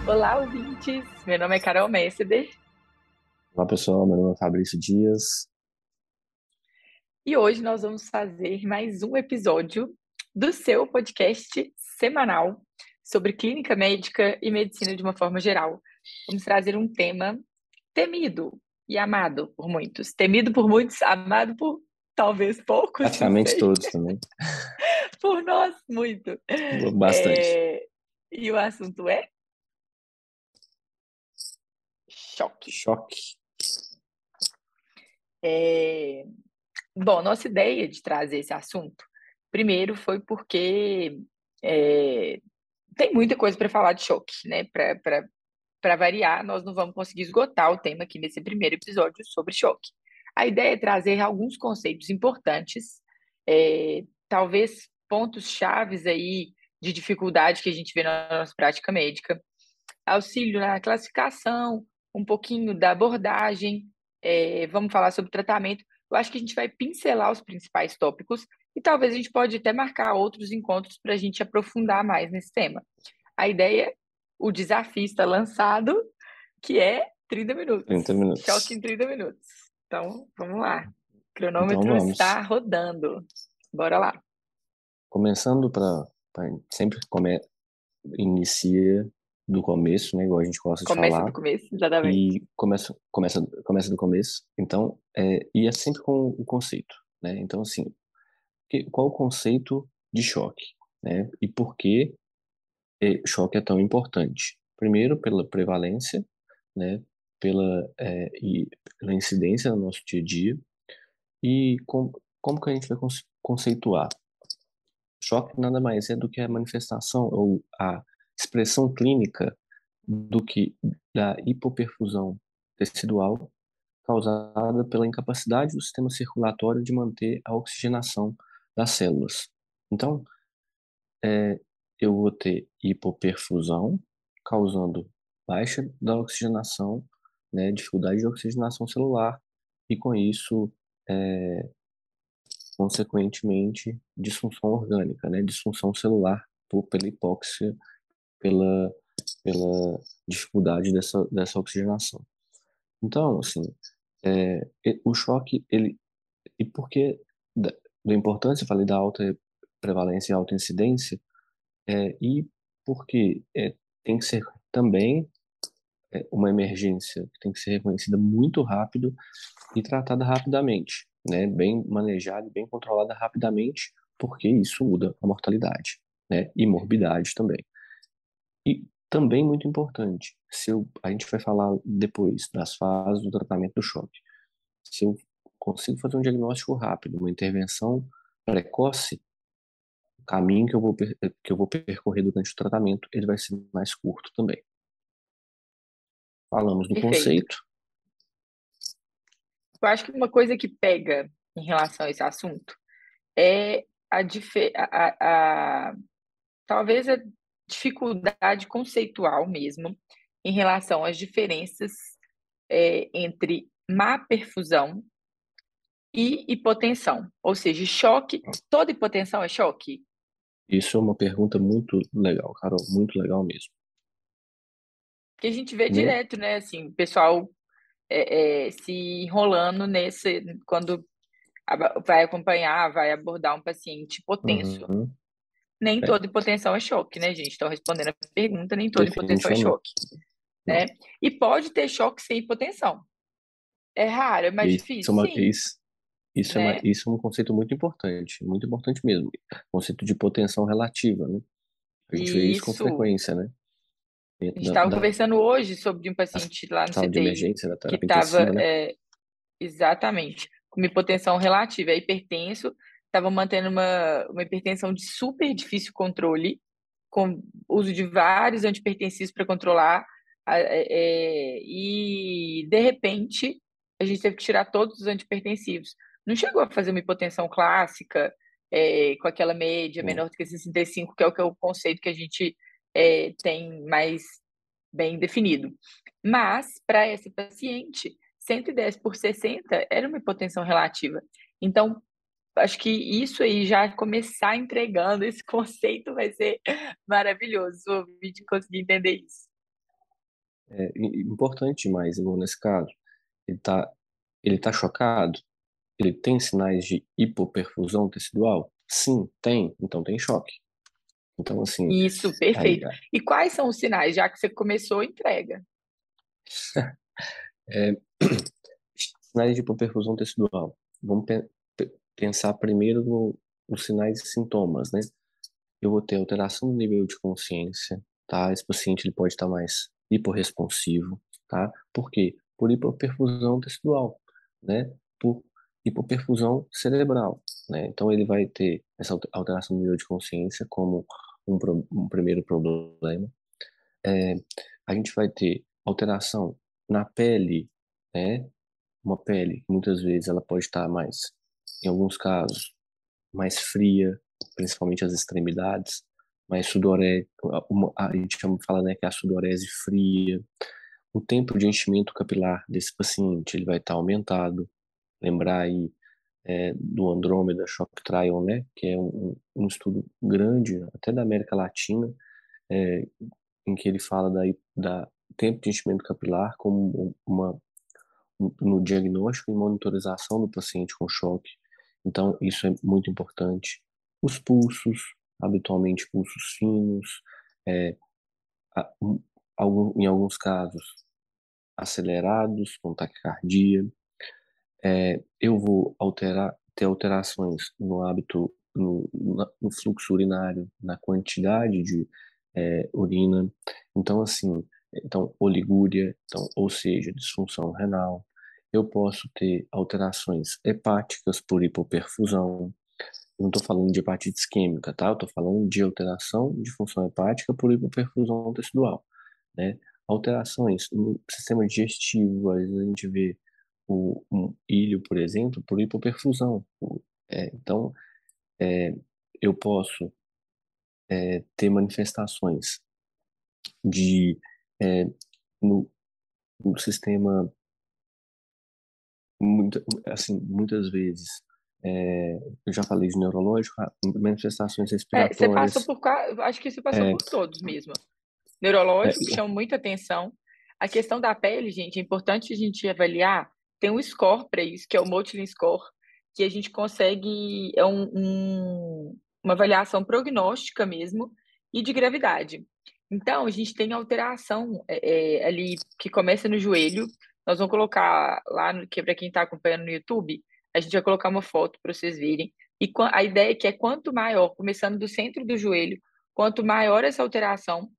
Olá, ouvintes! Meu nome é Carol Messeder Olá pessoal, meu nome é Fabrício Dias. e hoje nós vamos fazer mais um episódio do seu podcast semanal sobre clínica médica e medicina de uma forma geral. Vamos trazer um tema temido e amado por muitos. Temido por muitos, amado por talvez poucos, não Praticamente sei. todos também, Por nós, muito. bastante. É, E o assunto é choque. Choque. É, Bom, nossa ideia de trazer esse assunto, primeiro foi porque é, tem muita coisa para falar de choque, né? Para variar, nós não vamos conseguir esgotar o tema aqui nesse primeiro episódio sobre choque. A ideia é trazer alguns conceitos importantes, talvez pontos chaves aí de dificuldade que a gente vê na nossa prática médica, auxílio na classificação, um pouquinho da abordagem, vamos falar sobre tratamento. Eu acho que a gente vai pincelar os principais tópicos e talvez a gente pode até marcar outros encontros para a gente aprofundar mais nesse tema. A ideia, o desafio está lançado, que é 30 minutos. 30 Choque minutos. em 30 minutos. Então, vamos lá. O Então cronômetro está vamos. rodando. Bora lá. Começando para sempre inicia do começo, né? Igual a gente gosta de Começa do falar. começo, exatamente. E começa do começo. Então, e é sempre com o conceito, né? Então, assim, qual o conceito de choque, né? E por que choque é tão importante? Primeiro, pela prevalência, né? E pela incidência no nosso dia a dia. E como que a gente vai conceituar? Choque nada mais é do que a manifestação ou a expressão clínica do que da hipoperfusão tecidual causada pela incapacidade do sistema circulatório de manter a oxigenação das células. Então, eu vou ter hipoperfusão causando baixa da oxigenação, né, dificuldade de oxigenação celular e com isso é, consequentemente, disfunção orgânica, né? Disfunção celular pela hipóxia, pela, pela dificuldade dessa oxigenação. Então, assim, o choque, e por que da importância, eu falei da alta prevalência e alta incidência, e porque tem que ser também uma emergência que tem que ser reconhecida muito rápido e tratada rapidamente, né? Bem manejada e bem controlada rapidamente, porque isso muda a mortalidade, né? E morbidade também. E também muito importante, a gente vai falar depois das fases do tratamento do choque. Se eu consigo fazer um diagnóstico rápido, uma intervenção precoce, o caminho que eu vou percorrer durante o tratamento, ele vai ser mais curto também. Falamos do Perfeito. conceito. Eu acho que uma coisa que pega em relação a esse assunto é talvez a dificuldade conceitual mesmo em relação às diferenças entre má perfusão e hipotensão. Ou seja, choque, toda hipotensão é choque? Isso é uma pergunta muito legal, Carol, muito legal mesmo. Que a gente vê Primeiro, direto, né? Assim, o pessoal se enrolando nesse, quando vai acompanhar, vai abordar um paciente hipotenso. uhum, Nem é, toda hipotensão é choque, né, gente? Então, respondendo a pergunta, nem toda hipotensão é definitivamente choque, não. né? E pode ter choque sem hipotensão. É raro, é mais E isso é difícil? Sim, né? isso é um conceito muito importante mesmo. Conceito de hipotensão relativa, né? A gente vê E isso com isso, frequência, né? a Dentro gente estava da conversando hoje sobre um da paciente lá no sala de CTI emergência, da que terapia estava intensiva, né? exatamente com uma hipotensão relativa, é hipertenso, estava mantendo uma hipertensão de super difícil controle, com uso de vários antipertensivos para controlar, e de repente a gente teve que tirar todos os antipertensivos. Não chegou a fazer uma hipotensão clássica, com aquela média Sim. menor do que 65, que é o conceito que a gente tem mais bem definido. Mas, para esse paciente, 110 por 60 era uma hipotensão relativa. Então, acho que isso aí já começar entregando esse conceito vai ser maravilhoso, o vídeo conseguir entender isso. Importante demais, igual nesse caso. Ele tá, ele tá chocado? Ele tem sinais de hipoperfusão tecidual? Sim, tem. Então tem choque. Então, assim, Isso, aí, perfeito. E quais são os sinais? Já que você começou, entrega. é, sinais de hipoperfusão tecidual. Vamos pensar primeiro nos sinais e sintomas, né? Eu vou ter alteração no nível de consciência, tá? Esse paciente ele pode estar mais hiporresponsivo, tá? Por quê? Por hipoperfusão tecidual, né? Por hipoperfusão cerebral, né? Então ele vai ter essa alteração no nível de consciência como um primeiro problema. É, a gente vai ter alteração na pele, né? Uma pele que muitas vezes ela pode estar mais, em alguns casos, mais fria, principalmente as extremidades, mais sudorese, a gente fala, né, que é a sudorese fria. O tempo de enchimento capilar desse paciente ele vai estar aumentado. Lembrar aí do Andrômeda Shock Trial, né, que é um estudo grande, até da América Latina, é, em que ele fala da tempo de enchimento capilar como no diagnóstico e monitorização do paciente com choque. Então, isso é muito importante. Os pulsos, habitualmente pulsos finos, é, a- um- em alguns casos acelerados, com taquicardia. Eu vou ter alterações no hábito, no fluxo urinário, na quantidade de urina. Então, assim, oligúria, então, ou seja, disfunção renal. Eu posso ter alterações hepáticas por hipoperfusão. Eu não estou falando de hepatite isquêmica, tá? Eu estou falando de alteração de função hepática por hipoperfusão tecidual, né? Alterações no sistema digestivo, às vezes a gente vê um ilho, por exemplo, por hipoperfusão. Então, é, eu posso ter manifestações de é, no, no sistema, muitas vezes, eu já falei de neurológico, manifestações Você passou respiratórias, por, acho que você passou é, por todos mesmo. é, Neurológico, que chama muita atenção. A questão da pele, gente, é importante a gente avaliar. Tem um score para isso, que é o Motilin Score, que a gente consegue, é uma avaliação prognóstica mesmo e de gravidade. Então, a gente tem alteração ali que começa no joelho. Nós vamos colocar lá, que para quem está acompanhando no YouTube, a gente vai colocar uma foto para vocês verem. E a ideia é que é quanto maior, começando do centro do joelho, quanto maior essa alteração,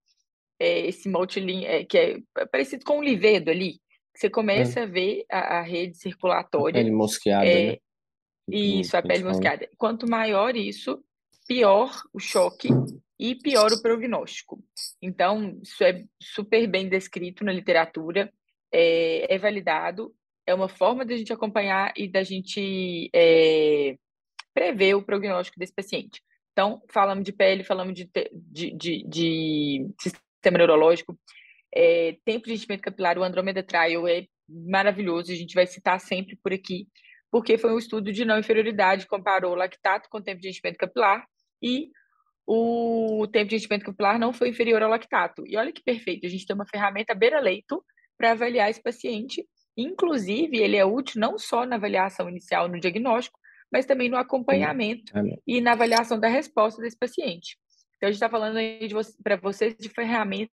esse multilin, que é parecido com um livedo ali, que você é, começa a ver a rede a circulatória, pele mosqueada, né? é, isso, a Que a gente pele fala. mosqueada. Quanto maior isso, pior o choque e pior o prognóstico. Então, isso é super bem descrito na literatura, é validado, é uma forma da gente acompanhar e da gente prever o prognóstico desse paciente. Então, falamos de pele, falamos de sistema neurológico, tempo de enchimento capilar, o Andromeda Trial é maravilhoso, a gente vai citar sempre por aqui, porque foi um estudo de não inferioridade, comparou lactato com tempo de enchimento capilar e o tempo de enchimento capilar não foi inferior ao lactato. E olha que perfeito, a gente tem uma ferramenta beira-leito para avaliar esse paciente. Inclusive, ele é útil não só na avaliação inicial, no diagnóstico, mas também no acompanhamento e na avaliação da resposta desse paciente. Então, a gente está falando aí para vocês de ferramentas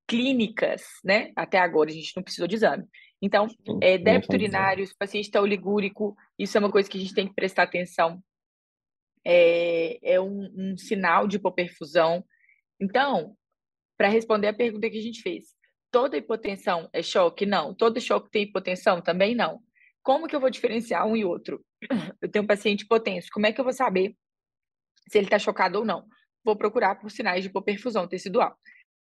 clínicas, né? Até agora, a gente não precisou de exame. Então, Nem débito falo. urinário, se o paciente está oligúrico, isso é uma coisa que a gente tem que prestar atenção, é um sinal de hipoperfusão. Então, para responder a pergunta que a gente fez, toda hipotensão é choque? Não. Todo choque tem hipotensão? Também não. Como que eu vou diferenciar um e outro? Eu tenho um paciente hipotenso, como é que eu vou saber se ele está chocado ou não? Vou procurar por sinais de hipoperfusão tecidual.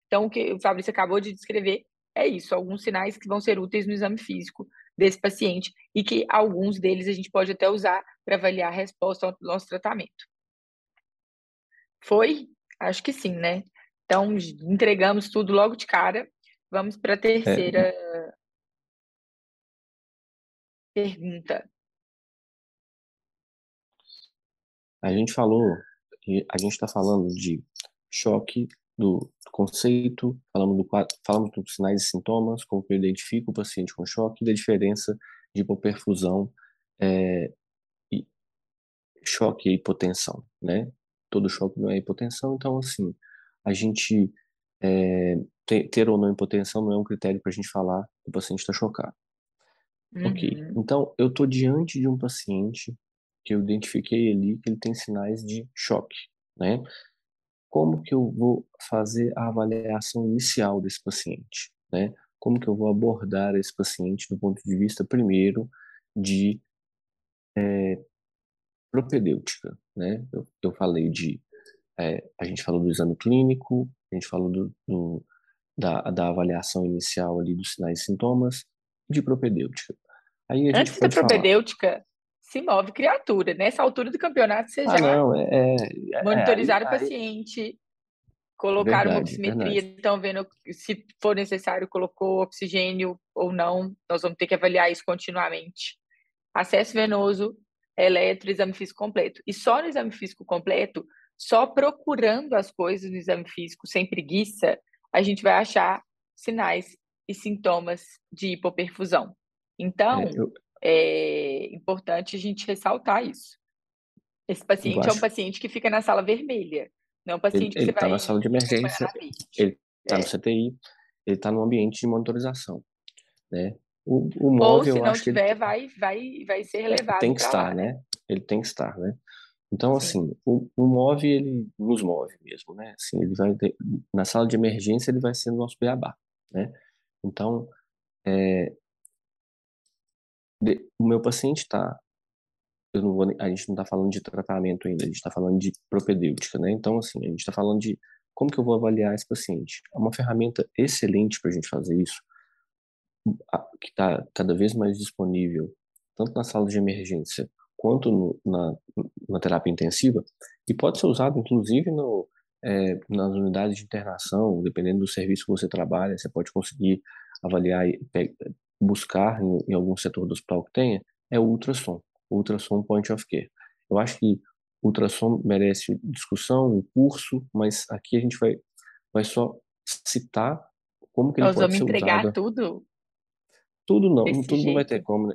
Então, o que o Fabrício acabou de descrever é isso, alguns sinais que vão ser úteis no exame físico desse paciente e que alguns deles a gente pode até usar para avaliar a resposta ao nosso tratamento. Foi? Acho que sim, né? Então, entregamos tudo logo de cara. Vamos para a É, terceira. pergunta. A gente falou, a gente está falando de choque, do conceito, falamos dos sinais e sintomas, como que eu identifico o paciente com choque, da diferença de hipoperfusão, e choque e hipotensão, né? Todo choque não é hipotensão, então, assim, a gente ter ou não hipotensão não é um critério para a gente falar que o paciente está chocado. Ok. Uhum. Então, eu estou diante de um paciente que eu identifiquei ali que ele tem sinais de choque, né? Como que eu vou fazer a avaliação inicial desse paciente, né? Como que eu vou abordar esse paciente do ponto de vista, primeiro, de propedêutica, né? Eu falei a gente falou do exame clínico, a gente falou da avaliação inicial ali dos sinais e sintomas, de propedêutica. Aí a gente Antes da pode falar, propedêutica, se move criatura. Nessa altura do campeonato, você ah, já não, monitorizaram o paciente, colocaram uma verdade, oximetria, verdade. estão vendo se for necessário, colocou oxigênio ou não. Nós vamos ter que avaliar isso continuamente. Acesso venoso, eletro, exame físico completo. E só no exame físico completo, só procurando as coisas no exame físico, sem preguiça, a gente vai achar sinais e sintomas de hipoperfusão. É, Então, é importante a gente ressaltar isso. Esse eu paciente é um acho, paciente que fica na sala vermelha, não é um ele paciente que você está na vai sala de acompanhar emergência, na rede. ele está no É. CTI, ele está no ambiente de monitorização, né? O Ou, móvel, se eu não acho que ele tiver, vai ser tem levado que para estar, lá, né? né? Ele tem que estar, né? Então, Sim. assim, o move, ele nos move mesmo, né? Assim, na sala de emergência, ele vai ser o nosso beabá, né? Então, o meu paciente está, eu não vou, a gente não está falando de tratamento ainda, a gente está falando de propedêutica, né? Então, assim, a gente está falando de como que eu vou avaliar esse paciente. É uma ferramenta excelente para a gente fazer isso, que está cada vez mais disponível, tanto na sala de emergência quanto na terapia intensiva, e pode ser usado, inclusive, nas unidades de internação, dependendo do serviço que você trabalha, você pode conseguir avaliar e buscar em algum setor do hospital que tenha, é o ultrassom point of care. Eu acho que o ultrassom merece discussão, um curso, mas aqui a gente vai só citar como que ele Nós pode vamos ser entregar usado. tudo desse Tudo não vai ter jeito. como, né?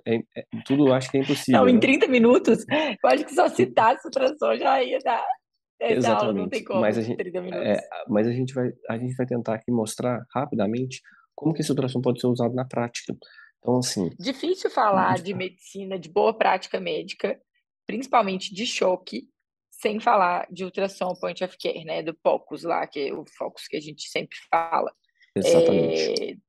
Tudo eu acho que é Não, impossível, em né? 30 minutos, eu acho que só Tu- citasse o ultrassom já ia dar. Essa aula não tem Exatamente. como, 30 minutos. Mas a gente vai tentar aqui mostrar rapidamente como que esse ultrassom pode ser usado na prática. Então, assim, Difícil falar de medicina, de boa prática médica, principalmente de choque, sem falar de ultrassom point of care, né? Do POCUS lá, que é o Focus que a gente sempre fala. exatamente. É, tem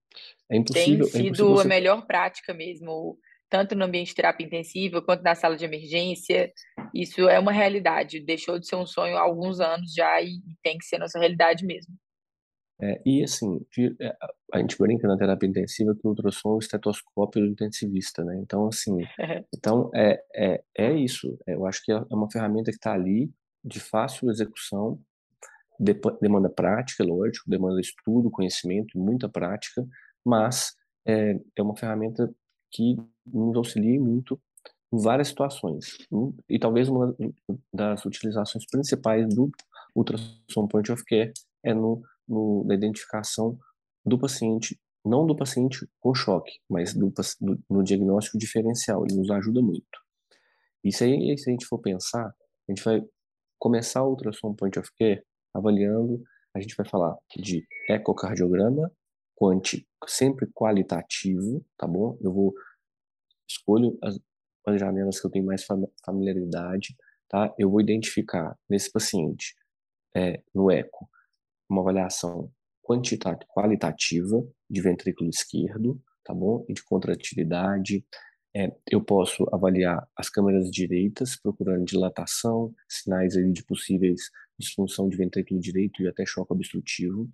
É impossível sido a você. melhor prática mesmo, tanto no ambiente de terapia intensiva quanto na sala de emergência. Isso é uma realidade. Deixou de ser um sonho há alguns anos já e tem que ser nossa realidade mesmo. E assim, a gente brinca na terapia intensiva que o ultrassom é o estetoscópio do intensivista, né? Então, assim, então é isso. Eu acho que é uma ferramenta que está ali, de fácil execução. Demanda prática, lógico, demanda estudo, conhecimento, muita prática, mas é uma ferramenta que nos auxilia muito em várias situações. E talvez uma das utilizações principais do ultrassom point of care é na identificação do paciente, não do paciente com choque, mas no diagnóstico diferencial. Ele nos ajuda muito. Isso aí, se a gente for pensar, a gente vai começar o ultrassom point of care avaliando, a gente vai falar de ecocardiograma, sempre qualitativo, tá bom? Escolho as janelas que eu tenho mais familiaridade, tá? Eu vou identificar nesse paciente, no eco, uma avaliação qualitativa de ventrículo esquerdo, tá bom? E de contratividade. Eu posso avaliar as câmeras direitas, procurando dilatação, sinais aí de possíveis disfunção de ventrículo direito e até choque obstrutivo,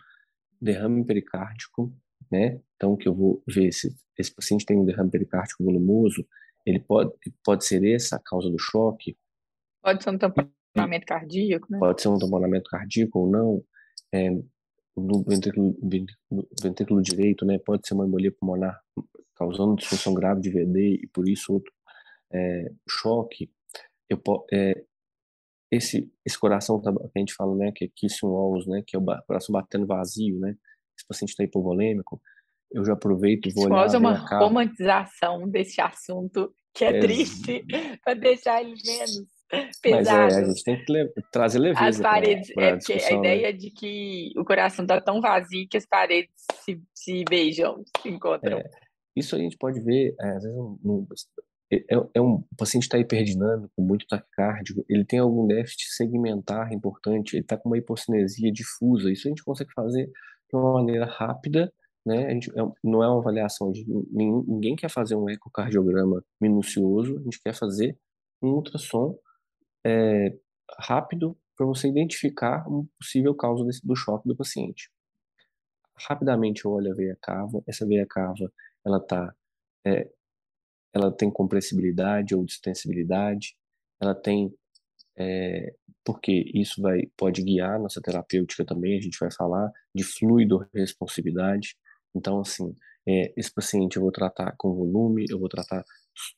derrame pericárdico, né? Então, que eu vou ver se esse paciente tem um derrame pericárdico volumoso, pode ser essa a causa do choque, Pode ser um e tamponamento cardíaco, né? pode ser um tamponamento cardíaco ou não, é, no ventrículo direito, né? Pode ser uma embolia pulmonar causando disfunção grave de VD e por isso outro choque, esse coração que a gente fala, né, que é kissing walls, né, que é o coração batendo vazio, né, esse paciente está hipovolêmico, eu já aproveito e vou Isso olhar a é uma veia cava. romantização desse assunto que é Ex- triste para deixar ele menos Mas a pesado. gente tem que trazer As leveza paredes, para é a porque a discussão, né? ideia de que o coração está tão vazio que as paredes se beijam, se encontram. É, isso a gente pode ver, às vezes, o paciente está hiperdinâmico, muito taquicárdico, ele tem algum déficit segmentar importante, ele está com uma hipocinesia difusa. Isso a gente consegue fazer de uma maneira rápida, né? Não é uma avaliação de ninguém quer fazer um ecocardiograma minucioso, a gente quer fazer um ultrassom é, rápido para você identificar uma possível causa do choque do paciente. Rapidamente eu olho a veia cava, essa veia cava ela tá é, ela tem compressibilidade ou distensibilidade, ela tem, porque isso pode guiar nossa terapêutica também, a gente vai falar de fluido responsividade. Então, assim, esse paciente eu vou tratar com volume, eu vou tratar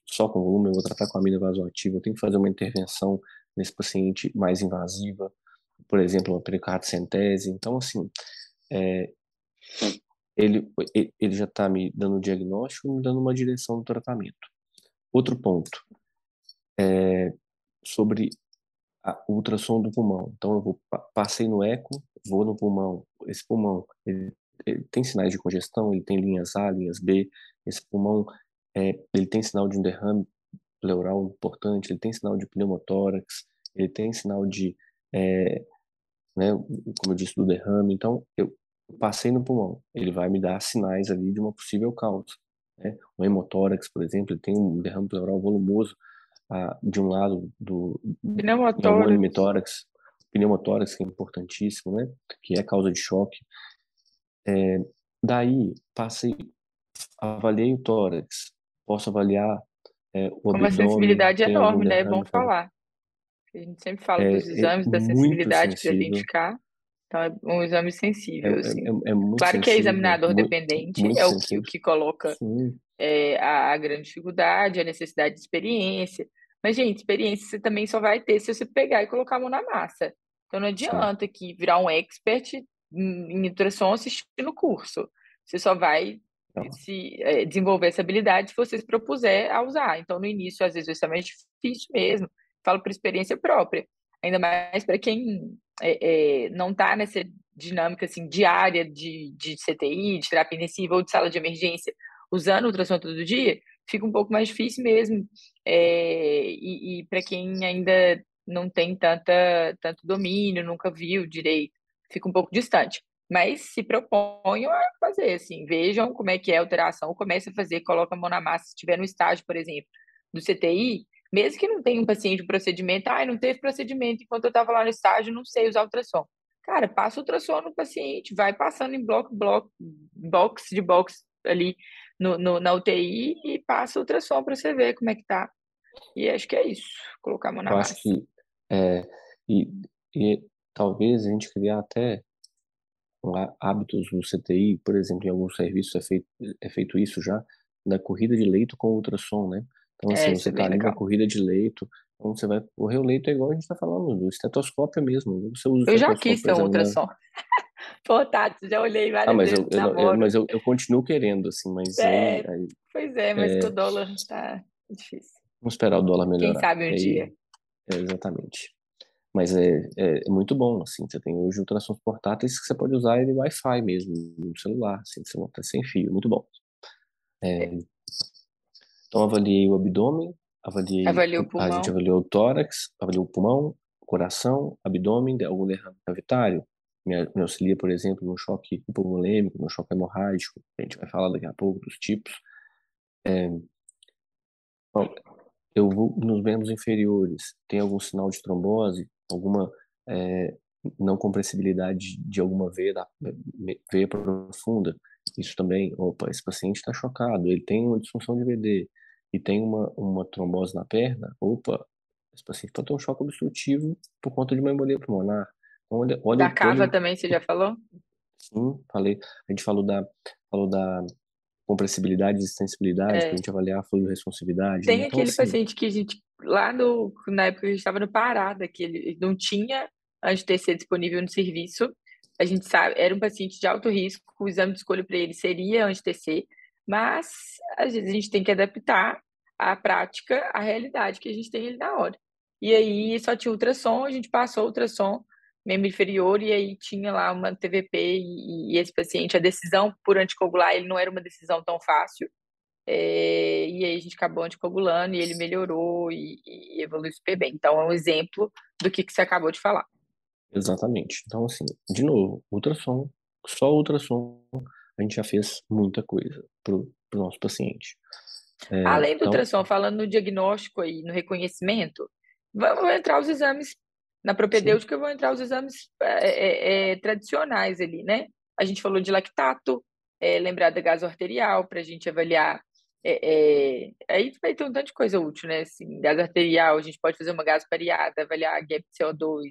só com volume, eu vou tratar com amina vasoativa, eu tenho que fazer uma intervenção nesse paciente mais invasiva, por exemplo, uma pericardocentese. Então, assim, é, ele já está me dando um diagnóstico, me dando uma direção do tratamento. Outro ponto, sobre o ultrassom do pulmão. Então, eu passei no eco, vou no pulmão. Esse pulmão, ele tem sinais de congestão, ele tem linhas A, linhas B. Esse pulmão, ele tem sinal de um derrame pleural importante, ele tem sinal de pneumotórax, ele tem sinal de, é, né, como eu disse, do derrame. Então, eu passei no pulmão, ele vai me dar sinais ali de uma possível causa. Né? O hemotórax, por exemplo, ele tem um derrame pleural volumoso de um lado em algum Pneumotórax. pneumotórax, que é importantíssimo, né? Que é causa de choque. Daí, avaliei o tórax, posso avaliar o Com uma abdômen, sensibilidade tem algum enorme, né? É bom derrame, falar. A gente sempre fala dos é exames, da muito sensibilidade para sensível, identificar. Então, é um exame é, sensível, assim. é, é muito Claro que é sensível, examinador dependente, muito é o sensível. que coloca Sim, a grande dificuldade, a necessidade de experiência. Mas, gente, experiência você também só vai ter se você pegar e colocar a mão na massa. Então, não sim. adianta que virar um expert em ultrassom assistindo o curso. Você só vai Então, desenvolver essa habilidade se você se propuser a usar. Então, no início, às vezes, vai ser mais difícil mesmo. Falo por experiência própria. Ainda mais para quem não está nessa dinâmica assim, diária de CTI, de terapia intensiva ou de sala de emergência, usando o ultrassom todo dia, fica um pouco mais difícil mesmo. E para quem ainda não tem tanto domínio, nunca viu direito, fica um pouco distante. Mas se proponham a fazer, assim, vejam como é que é a alteração, comece a fazer, coloca a mão na massa, se estiver no estágio, por exemplo, do CTI, mesmo que não tenha um paciente de procedimento, não teve procedimento enquanto eu estava lá no estágio, não sei usar ultrassom. Cara, passa o ultrassom no paciente, vai passando em box de box ali na UTI e passa o ultrassom para você ver como é que tá. E acho que é isso, colocar a mão na eu acho massa. que é, e, e talvez a gente criar até hábitos no CTI, por exemplo, em alguns serviços é feito isso já, da corrida de leito com ultrassom, né? Então, assim, Isso você é está bem ali na legal. corrida de leito, então você vai correr o leito é igual a gente está falando, do estetoscópio mesmo. Você usa o Eu já estetoscópio quis para ter um examinar. ultrassom portátil, já olhei Ah, várias mas vezes, namoro. eu continuo querendo, assim, mas É, pois é, mas com o dólar tá difícil. vamos esperar o dólar Quem melhorar. sabe E um dia. aí, exatamente. Mas é muito bom, assim, você tem hoje ultrassons portáteis que você pode usar ele Wi-Fi mesmo, no celular, assim, você monta sem fio, muito bom. É, Então, avaliei o abdômen, avaliei o a gente pulmão. avaliou o tórax, avaliou o pulmão, o coração, abdômen, algum derrame cavitário. Me auxilia, por exemplo, no choque hipovolêmico, no choque hemorrágico. A gente vai falar daqui a pouco dos tipos. Bom, eu vou nos membros inferiores. Tem algum sinal de trombose? Alguma é, não compressibilidade de alguma veia profunda? Isso também, opa, esse paciente está chocado. Ele tem uma disfunção de VD e tem uma trombose na perna. Opa, esse paciente pode ter um choque obstrutivo por conta de uma embolia pulmonar. Então, Da olha cava também, você já falou? sim, falei. A gente falou da compressibilidade e extensibilidade para a É. gente avaliar a fluido-responsividade, né? Tem Então, aquele assim, paciente que a gente, lá no, na época que a gente estava no Pará, que ele não tinha anti-TC disponível no serviço. A gente sabe, era um paciente de alto risco, o exame de escolha para ele seria anti-TC, mas às vezes a gente tem que adaptar a prática à realidade que a gente tem ali na hora. E aí só tinha ultrassom, a gente passou o ultrassom membro inferior e aí tinha lá uma TVP e esse paciente, a decisão por anticoagular, ele não era uma decisão tão fácil. E aí a gente acabou anticoagulando e ele melhorou e evoluiu super bem. Então é um exemplo do que você acabou de falar. exatamente. Então, assim, de novo, ultrassom, só ultrassom, a gente já fez muita coisa pro nosso paciente. Além do Então, ultrassom, falando no diagnóstico e no reconhecimento, vão entrar os exames, na sim, propedêutica vão entrar os exames tradicionais ali, né? A gente falou de lactato, lembrar da gaso arterial para a gente avaliar. Aí vai ter um tanto de coisa útil, né? Assim, gaso arterial, a gente pode fazer uma gaso pareada, avaliar gap de CO2.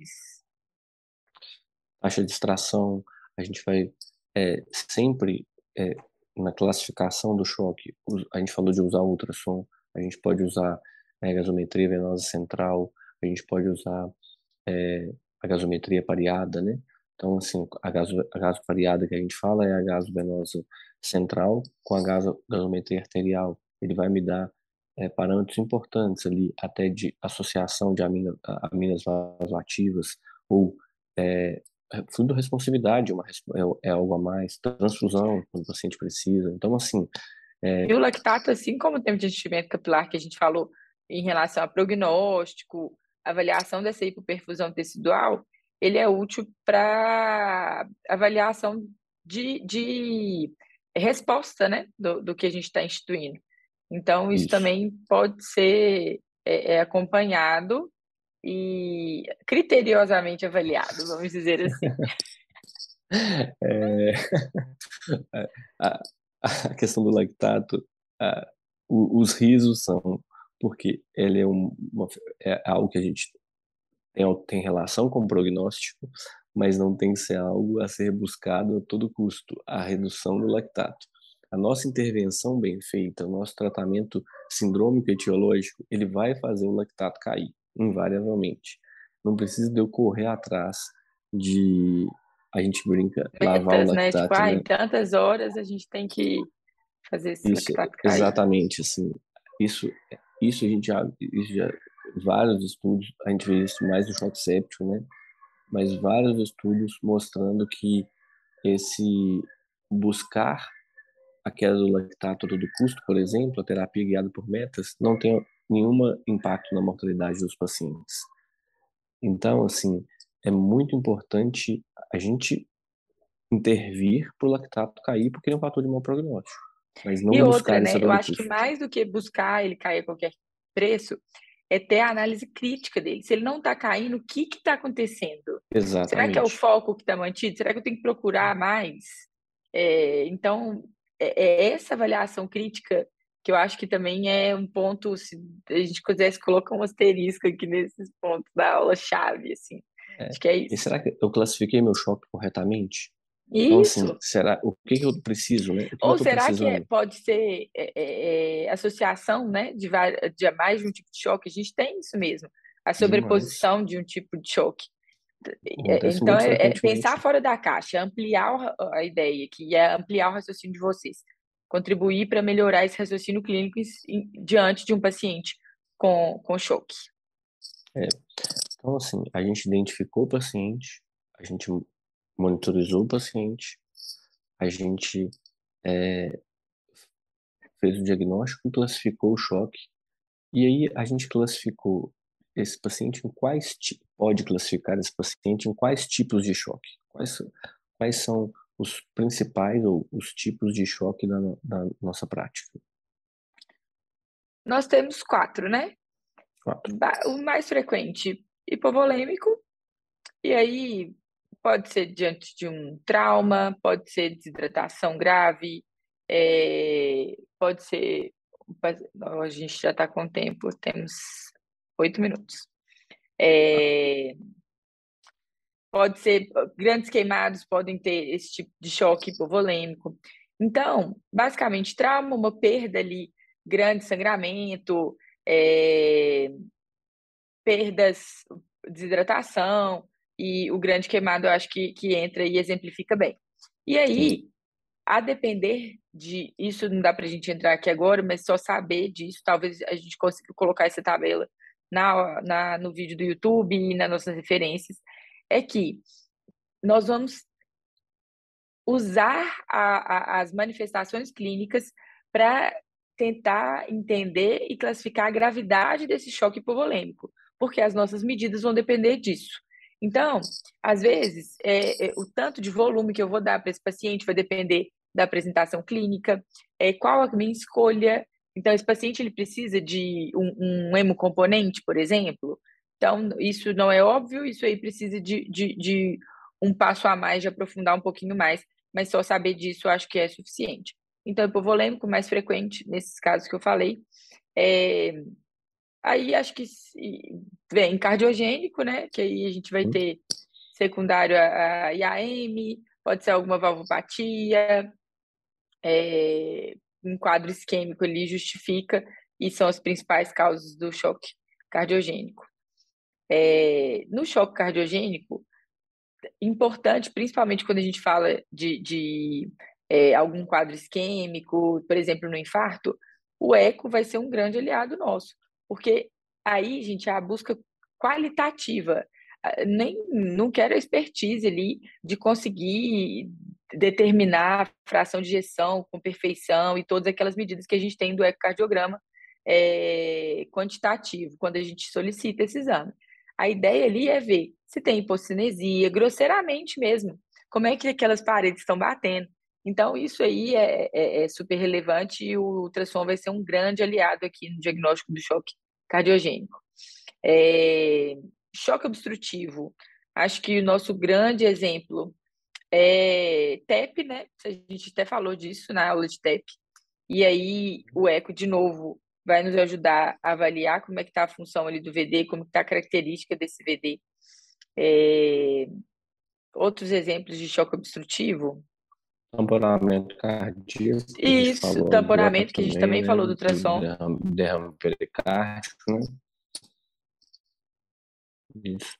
taxa de extração, a gente vai sempre é, na classificação do choque, a gente falou de usar ultrassom, a gente pode usar gasometria venosa central, a gente pode usar a gasometria pareada, né? Então, assim, a gaso pareada que a gente fala é a gaso venosa central com a gasometria arterial. Ele vai me dar parâmetros importantes ali, até de associação de aminas vasoativas ou é, fluido-responsividade, é algo a mais, transfusão, quando o paciente precisa. Então, assim, E o lactato, assim como o tempo de enchimento capilar que a gente falou em relação a prognóstico, avaliação dessa hipoperfusão tecidual, ele é útil para avaliação de resposta, né, do que a gente está instituindo. Então, isso isso. também pode ser acompanhado e criteriosamente avaliado, vamos dizer assim. É, a, a questão do lactato, a, os risos são porque ele é algo que a gente tem relação com o prognóstico, mas não tem que ser algo a ser buscado a todo custo, a redução do lactato. A nossa intervenção bem feita, o nosso tratamento sindrômico etiológico, ele vai fazer o lactato cair, invariavelmente. Não precisa de eu correr atrás de, a gente brinca, lavar o Metas, né? Tipo, lactato, em né? tantas horas a gente tem que fazer esse Isso, lactato cair. exatamente, assim, isso, isso a gente vários estudos, a gente vê isso mais no choque séptico, né? Mas vários estudos mostrando que esse buscar a queda do lactato a todo custo, por exemplo, a terapia guiada por metas, não tem nenhum impacto na mortalidade dos pacientes. Então, assim, é muito importante a gente intervir para o lactato cair, porque ele é um fator de mau prognóstico, mas E não outra, buscar isso a né? Eu todo acho que custo. mais do que buscar ele cair a qualquer preço, é ter a análise crítica dele. Se ele não está caindo, o que está acontecendo? Será que é o Exatamente. foco que está mantido? Será que eu tenho que procurar mais? Então, é essa avaliação crítica que eu acho que também é um ponto, se a gente pudesse colocar um asterisco aqui nesses pontos da aula-chave, assim. É. Acho que é E isso. será que eu classifiquei meu choque corretamente? Então, assim, Isso. será o que que eu preciso, né? O que eu Ou estou será que precisando? pode ser associação, né, de mais de um tipo de choque? A gente tem isso mesmo, a Demais. sobreposição de um tipo de choque. Acontece Então, muito pensar frequentemente. fora da caixa, ampliar a ideia, que é ampliar o raciocínio de vocês, contribuir para melhorar esse raciocínio clínico diante de um paciente com choque. É. Então, assim, a gente identificou o paciente, a gente monitorizou o paciente, a gente é, fez o diagnóstico e classificou o choque. E aí a gente classificou esse paciente em pode classificar esse paciente em quais tipos de choque? Quais são os principais ou os tipos de choque da nossa prática? Nós temos quatro, né? Quatro. O mais frequente, hipovolêmico, e aí pode ser diante de um trauma, pode ser desidratação grave, pode ser. A gente já está com tempo, temos 8 minutos. É, pode ser grandes queimados, podem ter esse tipo de choque hipovolêmico. Então, basicamente, trauma, uma perda ali, grande sangramento, é, perdas, desidratação, e o grande queimado eu acho que entra e exemplifica bem. E Sim. aí, a depender de isso, não dá para a gente entrar aqui agora, mas só saber disso, talvez a gente consiga colocar essa tabela no vídeo do YouTube e nas nossas referências, é que nós vamos usar as manifestações clínicas para tentar entender e classificar a gravidade desse choque hipovolêmico, porque as nossas medidas vão depender disso. Então, às vezes, o tanto de volume que eu vou dar para esse paciente vai depender da apresentação clínica, qual a minha escolha. Então, esse paciente ele precisa de um hemocomponente, por exemplo. Então, isso não é óbvio, isso aí precisa de um passo a mais, de aprofundar um pouquinho mais, mas só saber disso eu acho que é suficiente. Então, hipovolêmico, mais frequente nesses casos que eu falei. É, aí acho que vem cardiogênico, né? Que aí a gente vai ter secundário a IAM, pode ser alguma valvopatia, um quadro isquêmico ali justifica, e são as principais causas do choque cardiogênico. No choque cardiogênico, importante, principalmente quando a gente fala de algum quadro isquêmico, por exemplo, no infarto, o eco vai ser um grande aliado nosso, porque aí, gente, a busca qualitativa, nem não quero a expertise ali de conseguir determinar a fração de ejeção com perfeição e todas aquelas medidas que a gente tem do ecocardiograma quantitativo, quando a gente solicita esse exame. A ideia ali é ver se tem hipocinesia, grosseiramente mesmo, como é que aquelas paredes estão batendo. Então, isso aí é super relevante e o ultrassom vai ser um grande aliado aqui no diagnóstico do choque cardiogênico. É, choque obstrutivo. Acho que o nosso grande exemplo é TEP, né? A gente até falou disso na aula de TEP. E aí, o eco, de novo, vai nos ajudar a avaliar como é que está a função ali do VD, como está a característica desse VD. É, outros exemplos de choque obstrutivo? Tamponamento cardíaco, que a gente Isso, falou agora tamponamento, que a gente também, também né? falou do Do ultrassom. derrame pericárdico, né? Isso.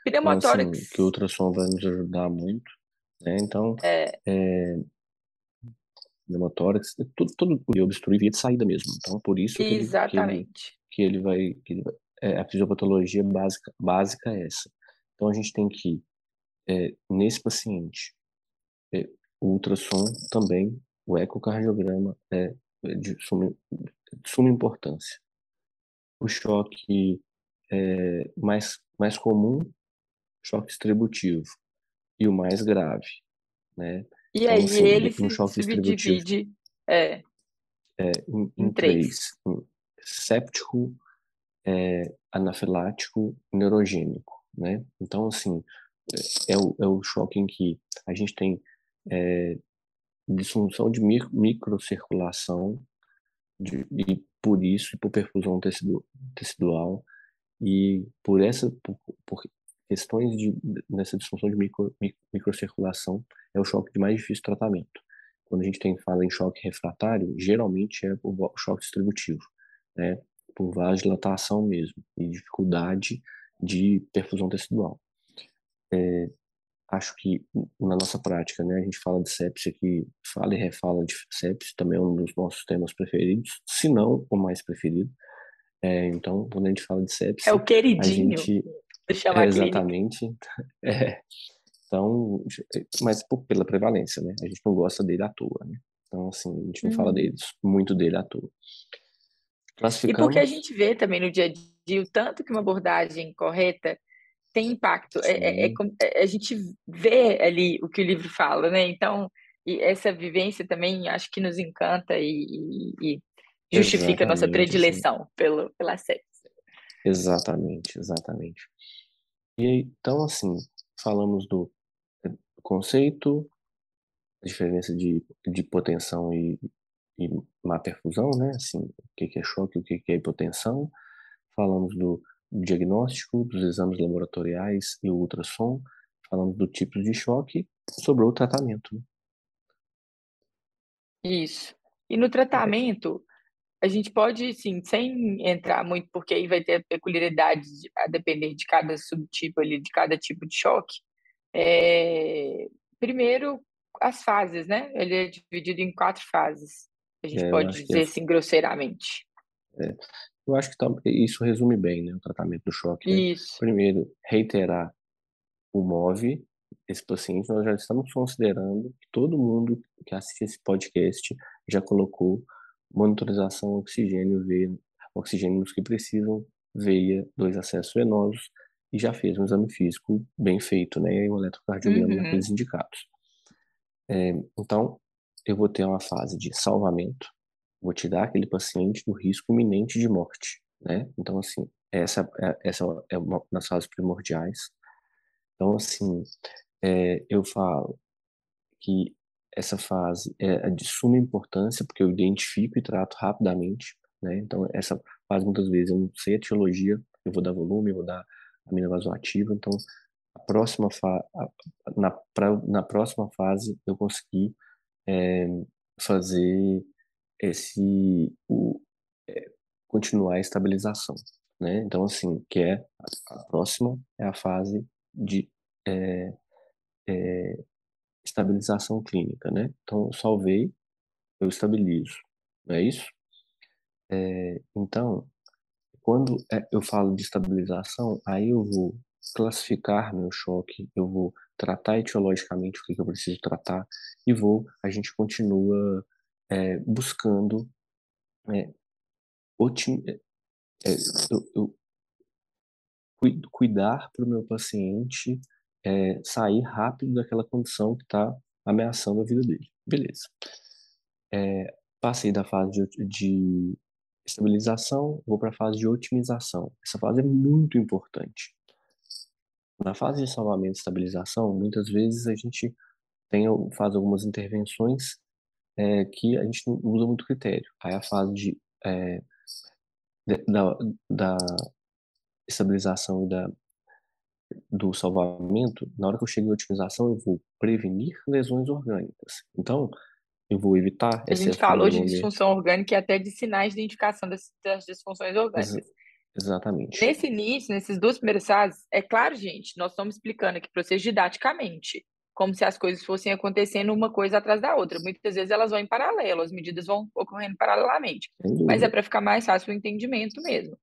Então, Pneumotórax, assim, que o ultrassom vai nos ajudar muito, né? Então, é, é, pneumotórax, tudo podia obstruir via de saída mesmo. Então, por isso exatamente. a fisiopatologia básica é essa. Então, a gente tem que, nesse paciente, é, o ultrassom também, o ecocardiograma é de suma importância. O choque mais comum, choque distributivo, e o mais grave, né? E Então, aí assim, ele no se choque distributivo, subdivide é, em em três. três, séptico, anafilático, neurogênico, né? Então, assim, é o choque em que a gente tem disfunção de microcirculação, e por isso hipoperfusão tecidual, e por questões nessa disfunção de microcirculação, é o choque de mais difícil tratamento. Quando a gente fala em choque refratário, geralmente é o choque distributivo, né? Por vasodilatação mesmo, e dificuldade de perfusão tecidual. Acho que na nossa prática, né, a gente fala de sepse aqui, fala e refala de sepse, também é um dos nossos temas preferidos, se não o mais preferido. Então, quando a gente fala de É o sepse, a queridinho gente do Chama Clínica. exatamente, é, então, mas pela prevalência, né? A gente não gosta dele à toa, né? Então, assim, a gente não fala Uhum. muito dele à toa. E porque a Classificamos, gente vê também no dia a dia o tanto que uma abordagem correta tem impacto. sim, A gente vê ali o que o livro fala, né? Então, e essa vivência também acho que nos encanta e justifica a nossa exatamente, assim, predileção pela série. exatamente. E então, assim, falamos do conceito, a diferença de hipotensão e má perfusão, né? Assim, o que é choque, o que é hipotensão. Falamos do diagnóstico, dos exames laboratoriais e o ultrassom. Falamos do tipo de choque, sobre o tratamento, né? Isso. E no tratamento, a gente pode, sim, sem entrar muito, porque aí vai ter peculiaridades a depender de cada subtipo ali, de cada tipo de choque. É, Primeiro, as fases, né? Ele é dividido em 4 fases. A gente Eu pode acho que dizer assim grosseiramente. é, eu acho que isso resume bem, né, o tratamento do choque, né? Isso. Primeiro, reiterar o MOV, esse paciente, nós já estamos considerando que todo mundo que assiste esse podcast já colocou monitorização oxigênio, veia, oxigênio nos que precisam, veia, 2 acessos venosos, e já fez um exame físico bem feito, né, e um eletrocardiograma Uhum. naqueles indicados. Então, eu vou ter uma fase de salvamento, vou tirar aquele paciente do risco iminente de morte, né? Então, assim, essa é uma das fases primordiais. Então, assim, eu falo que essa fase é de suma importância, porque eu identifico e trato rapidamente, né? Então, essa fase, muitas vezes, eu não sei a etiologia, eu vou dar volume, eu vou dar amina vasoativa, então, a próxima na próxima fase, eu consegui é, fazer é, continuar a estabilização, né? Então, assim, que é a próxima é a fase de é, estabilização clínica, né? Então, eu salvei, eu estabilizo, não é isso? Então, quando eu falo de estabilização, aí eu vou classificar meu choque, eu vou tratar etiologicamente o que eu preciso tratar e a gente continua buscando é, otim, é, eu cuidar para o meu paciente sair rápido daquela condição que está ameaçando a vida dele. Beleza. Passei da fase de estabilização, vou para a fase de otimização. Essa fase é muito importante. Na fase de salvamento e estabilização, muitas vezes a gente faz algumas intervenções que a gente não usa muito critério. Aí a fase da estabilização e do salvamento, na hora que eu chego em otimização, eu vou prevenir lesões orgânicas. Então, eu vou evitar A gente excesso de falou de volume. disfunção orgânica e até de sinais de identificação das disfunções Ex orgânicas. exatamente. Nesse início, nesses 2 primeiros fases, é claro, gente, nós estamos explicando aqui para vocês didaticamente, como se as coisas fossem acontecendo uma coisa atrás da outra. Muitas vezes elas vão em paralelo, as medidas vão ocorrendo paralelamente, Sem mas é dúvida. para ficar mais fácil o entendimento mesmo.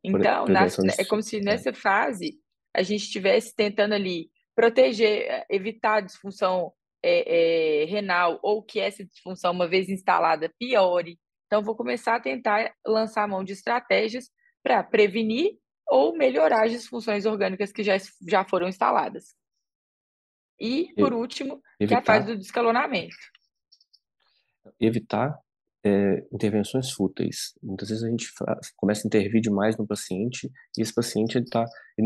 Então, Prevenção de... é como se É, nessa fase a gente estivesse tentando ali proteger, evitar a disfunção renal ou que essa disfunção, uma vez instalada, piore. Então, vou começar a tentar lançar a mão de estratégias para prevenir ou melhorar as disfunções orgânicas que já foram instaladas. E, por último, que é a fase evitar do descalonamento. evitar intervenções fúteis. Muitas vezes a gente começa a intervir demais no paciente e esse paciente ele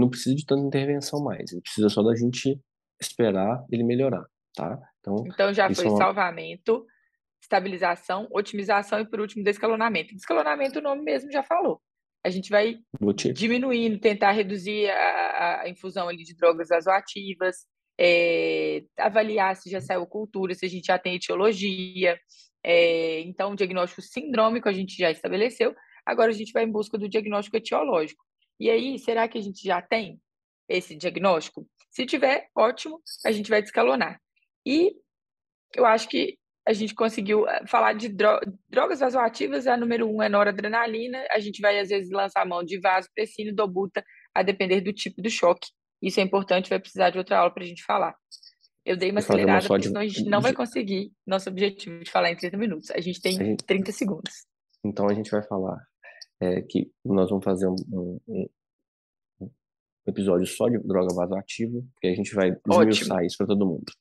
não precisa de tanta intervenção mais, ele precisa só da gente esperar ele melhorar, tá? Então, Então, já isso foi é uma salvamento, estabilização, otimização e, por último, descalonamento. Descalonamento, o nome mesmo já falou. A gente vai motivo. diminuindo, tentar reduzir a infusão ali de drogas vasoativas, avaliar se já saiu cultura, se a gente já tem etiologia. Então, o diagnóstico sindrômico a gente já estabeleceu, agora a gente vai em busca do diagnóstico etiológico. E aí, será que a gente já tem esse diagnóstico? Se tiver, ótimo, a gente vai descalonar. E eu acho que a gente conseguiu falar de drogas vasoativas, a número 1 é noradrenalina, a gente vai às vezes lançar a mão de vasopressina e dobuta, a depender do tipo do choque. Isso é importante, vai precisar de outra aula para a gente falar. Eu dei uma E fazer uma acelerada, só porque senão a gente não vai conseguir nosso objetivo de falar em 30 minutos. A gente a tem gente, 30 segundos. então a gente vai falar que nós vamos fazer um episódio só de droga vasoativa, porque a gente vai Ótimo. esmiuçar isso para todo mundo.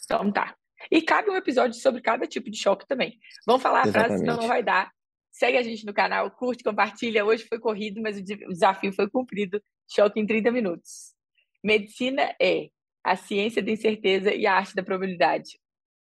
Então tá. E cabe um episódio sobre cada tipo de choque também. Vamos falar a frase, senão não Exatamente. vai dar. Segue a gente no canal, curte, compartilha. Hoje foi corrido, mas o desafio foi cumprido. Choque em 30 minutos. Medicina é a ciência da incerteza e a arte da probabilidade.